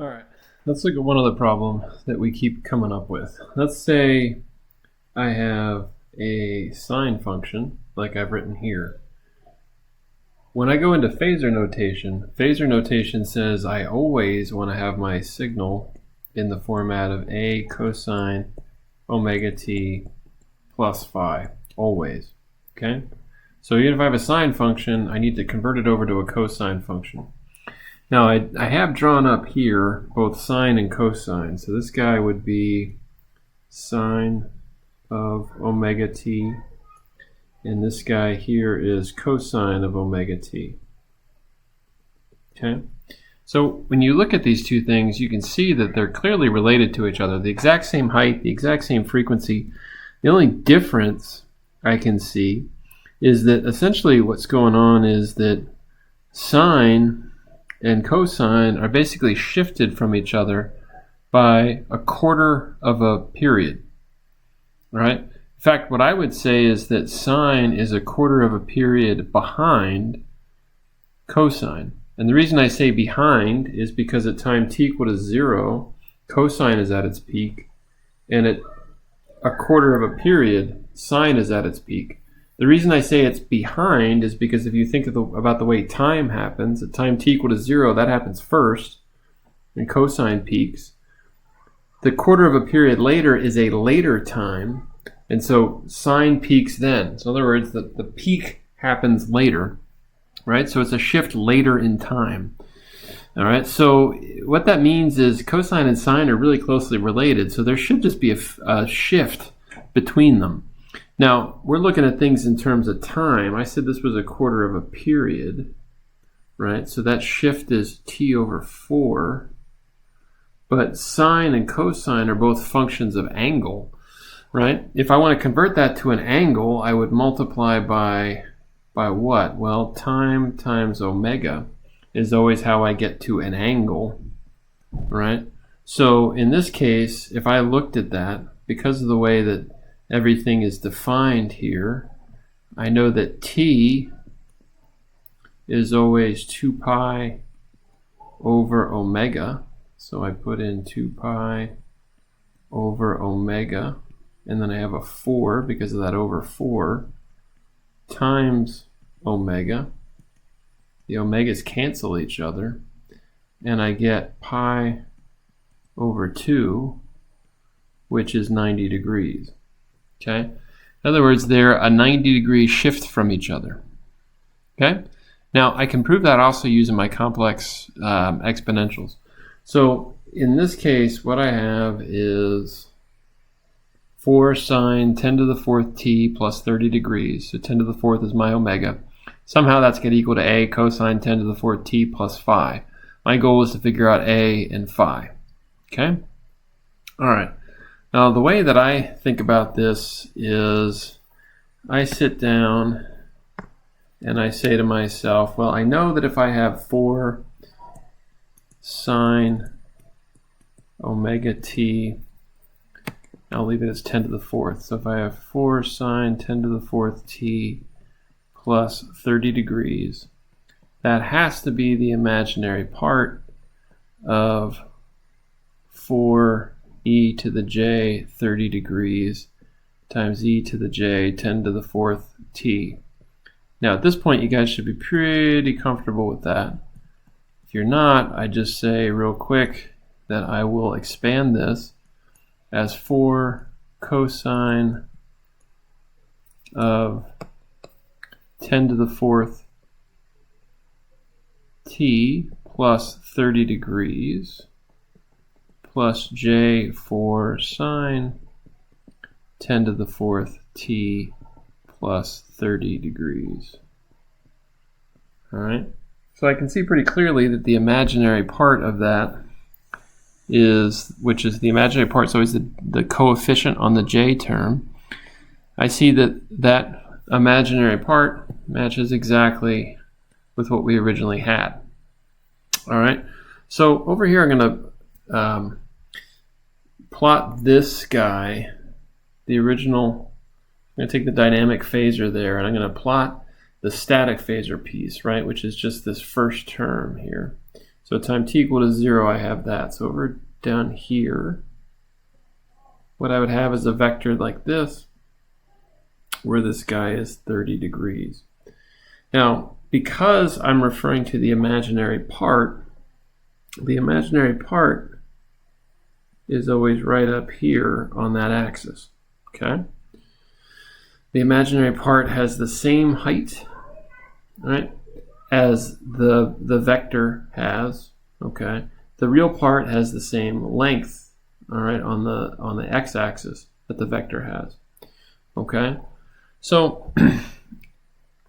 All right, let's look at one other problem that we keep coming up with. Let's say I have a sine function like I've written here. When I go into Phasor notation says I always want to have my signal in the format of a cosine omega t plus phi, always. Okay? So even if I have a sine function, I need to convert it over to a cosine function. Now, I have drawn up here both sine and cosine. So this guy would be sine of omega t, and this guy here is cosine of omega t. Okay? So when you look at these two things, you can see that they're clearly related to each other. The exact same height, the exact same frequency. The only difference I can see is that essentially what's going on is that sine and cosine are basically shifted from each other by a quarter of a period, right? In fact, what I would say is that sine is a quarter of a period behind cosine. And the reason I say behind is because at time t equal to 0, cosine is at its peak, and at a quarter of a period, sine is at its peak. The reason I say it's behind is because if you think about the way time happens, at time t equal to 0, that happens first, and cosine peaks. The quarter of a period later is a later time, and so sine peaks then. So in other words, the peak happens later, right? So it's a shift later in time. All right, so what that means is cosine and sine are really closely related, so there should just be a shift between them. Now, we're looking at things in terms of time. I said this was a quarter of a period, right? So that shift is t over 4. But sine and cosine are both functions of angle, right? If I want to convert that to an angle, I would multiply by what? Well, time times omega is always how I get to an angle, right? So in this case, if I looked at that, because of the way that everything is defined here, I know that t is always 2 pi over omega. So I put in 2 pi over omega, and then I have a 4 because of that over 4 times omega. The omegas cancel each other, and I get pi over 2, which is 90 degrees. Okay? In other words, they're a 90-degree shift from each other. Okay? Now, I can prove that also using my complex exponentials. So, in this case, what I have is 4 sine 10 to the 4th t plus 30 degrees. So 10 to the 4th is my omega. Somehow that's going to equal to a cosine 10 to the 4th t plus phi. My goal is to figure out a and phi. Okay? All right. Now, the way that I think about this is I sit down and I say to myself, well, I know that if I have 4 sine omega t, I'll leave it as 10 to the 4th. So if I have 4 sine 10 to the 4th t plus 30 degrees, that has to be the imaginary part of 4 e to the j 30 degrees times e to the j 10 to the 4th t. Now at this point you guys should be pretty comfortable with that. If you're not, I just say real quick that I will expand this as 4 cosine of 10 to the 4th t plus 30 degrees plus j 4 sine 10 to the 4th t plus 30 degrees. All right. So I can see pretty clearly that the imaginary part of that is, which is the imaginary part, is always the coefficient on the j term. I see that that imaginary part matches exactly with what we originally had. All right. So over here I'm going to plot this guy, the original. I'm going to take the dynamic phasor there, and I'm going to plot the static phasor piece, right, which is just this first term here. So time t equal to 0, I have that. So over down here, what I would have is a vector like this, where this guy is 30 degrees. Now, because I'm referring to the imaginary part is always right up here on that axis, okay? The imaginary part has the same height, right, as the vector has, okay? The real part has the same length, all right, on the x-axis that the vector has, okay? So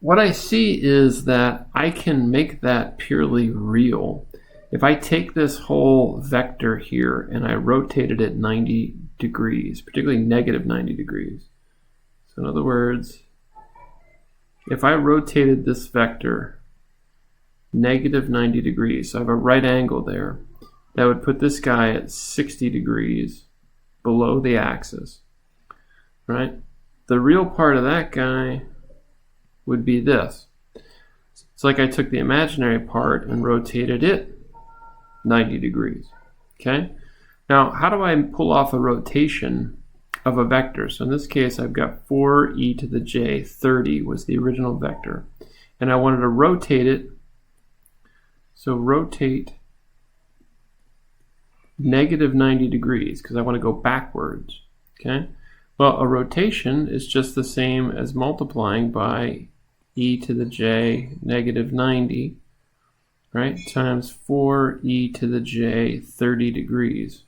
what I see is that I can make that purely real. If I take this whole vector here and I rotate it at 90 degrees, particularly negative 90 degrees. So in other words, if I rotated this vector negative 90 degrees, so I have a right angle there, that would put this guy at 60 degrees below the axis, right? The real part of that guy would be this. It's like I took the imaginary part and rotated it 90 degrees, okay? Now, how do I pull off a rotation of a vector? So in this case, I've got 4e to the j, 30 was the original vector, and I wanted to rotate it, so rotate negative 90 degrees, because I want to go backwards, okay? Well, a rotation is just the same as multiplying by e to the j negative 90, right, times 4e to the j 30 degrees.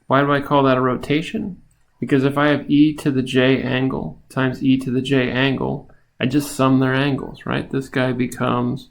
Why do I call that a rotation? Because if I have e to the j angle times e to the j angle, I just sum their angles, right? This guy becomes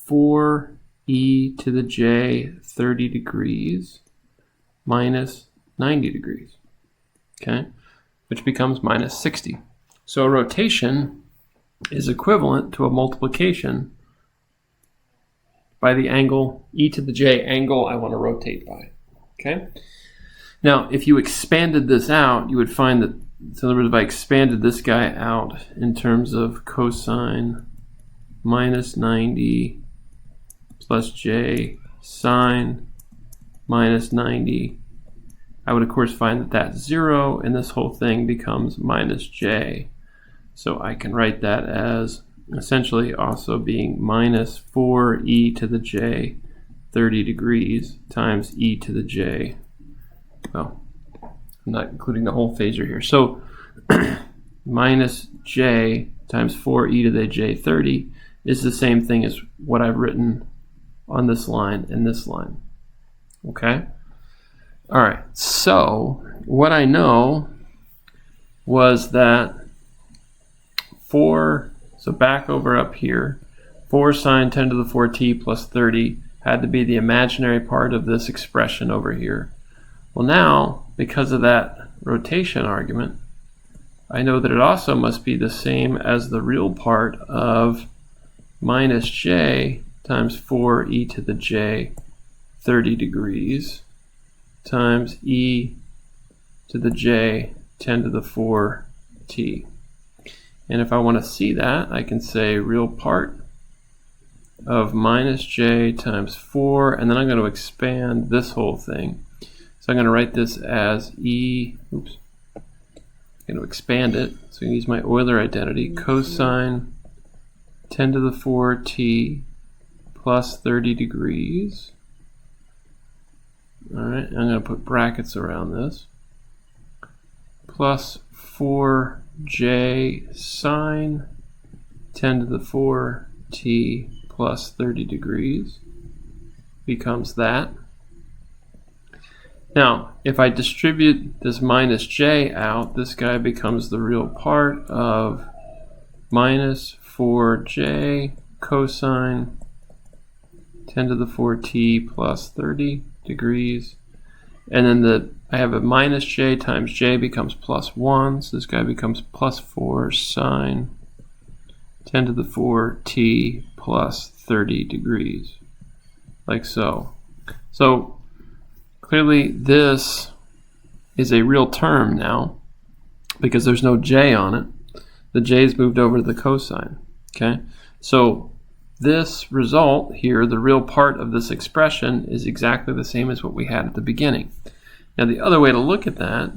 4e to the j 30 degrees minus 90 degrees, okay? Which becomes minus 60. So a rotation is equivalent to a multiplication by the angle, e to the j angle I want to rotate by, okay? Now, if you expanded this out, you would find that, so in other words, if I expanded this guy out in terms of cosine minus 90 plus j sine minus 90, I would of course find that that's 0, and this whole thing becomes minus j. So I can write that as essentially also being minus 4e to the j 30 degrees times e to the j. Well, I'm not including the whole phasor here. So minus j times 4e to the j 30 is the same thing as what I've written on this line and this line. Okay? All right, so what I know was that so back over up here, 4 sine 10 to the 4t plus 30 had to be the imaginary part of this expression over here. Well now, because of that rotation argument, I know that it also must be the same as the real part of minus j times 4e to the j 30 degrees times e to the j 10 to the 4t. And if I want to see that, I can say real part of minus j times 4, and then I'm going to expand this whole thing. So I'm going to write this as I'm going to expand it, so I can use my Euler identity, cosine 10 to the 4t plus 30 degrees. All right, I'm going to put brackets around this, plus 4j sine 10 to the 4t plus 30 degrees becomes that. Now, if I distribute this minus j out, this guy becomes the real part of minus 4j cosine 10 to the 4t plus 30 degrees. And then I have a minus j times j becomes plus 1, so this guy becomes plus 4 sine 10 to the 4t plus 30 degrees, like so. So clearly this is a real term now because there's no j on it. The j's moved over to the cosine, okay? So this result here, the real part of this expression, is exactly the same as what we had at the beginning. Now the other way to look at that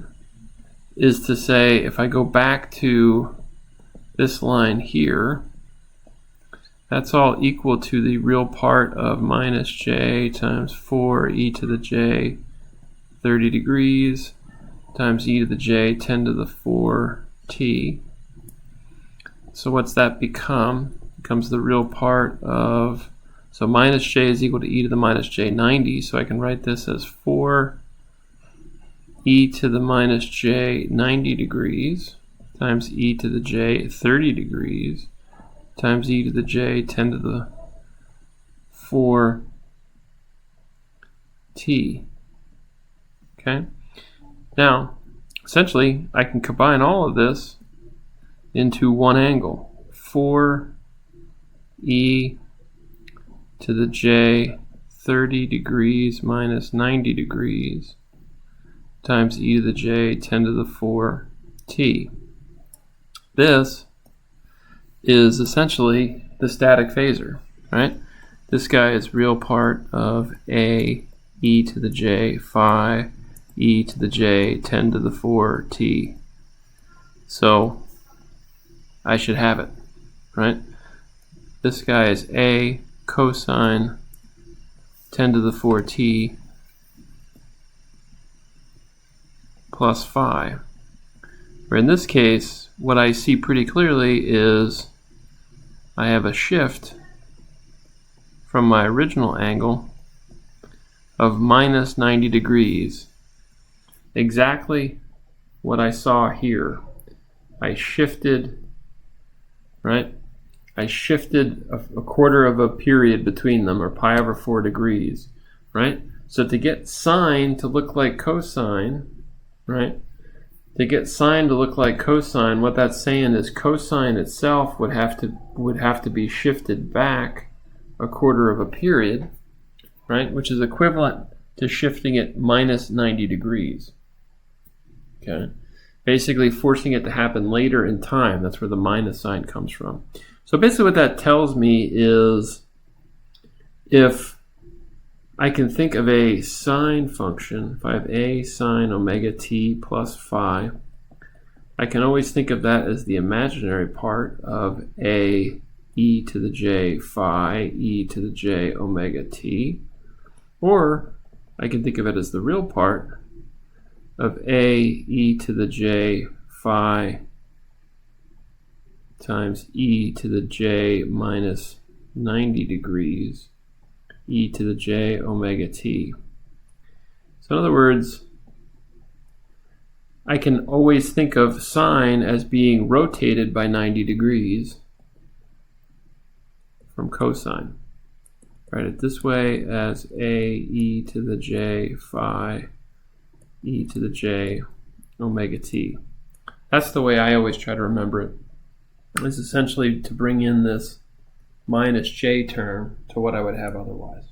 is to say, if I go back to this line here, that's all equal to the real part of minus j times 4e to the j 30 degrees times e to the j 10 to the 4t. So what's that become? It becomes the real part of, so minus j is equal to e to the minus j 90, so I can write this as 4 e to the minus j 90 degrees times e to the j 30 degrees times e to the j 10 to the 4t. Okay? Now, essentially, I can combine all of this into one angle. 4e to the j 30 degrees minus 90 degrees times e to the j 10 to the 4t. This is essentially the static phasor, right? This guy is real part of a e to the j phi e to the j 10 to the 4t. So I should have it, right? This guy is a cosine 10 to the 4t plus phi. Where in this case, what I see pretty clearly is I have a shift from my original angle of minus 90 degrees. Exactly what I saw here. I shifted, right? I shifted a quarter of a period between them, or pi over 4 degrees, right? So to get sine to look like cosine, right? To get sine to look like cosine, what that's saying is cosine itself would have to be shifted back a quarter of a period, right? Which is equivalent to shifting it minus 90 degrees. Okay, basically forcing it to happen later in time. That's where the minus sign comes from. So basically what that tells me is if I can think of a sine function, if I have a sine omega t plus phi, I can always think of that as the imaginary part of a e to the j phi e to the j omega t, or I can think of it as the real part of a e to the j phi times e to the j minus 90 degrees e to the j omega t. So in other words, I can always think of sine as being rotated by 90 degrees from cosine. Write it this way as a e to the j phi e to the j omega t. That's the way I always try to remember it. It's essentially to bring in this minus j term to what I would have otherwise.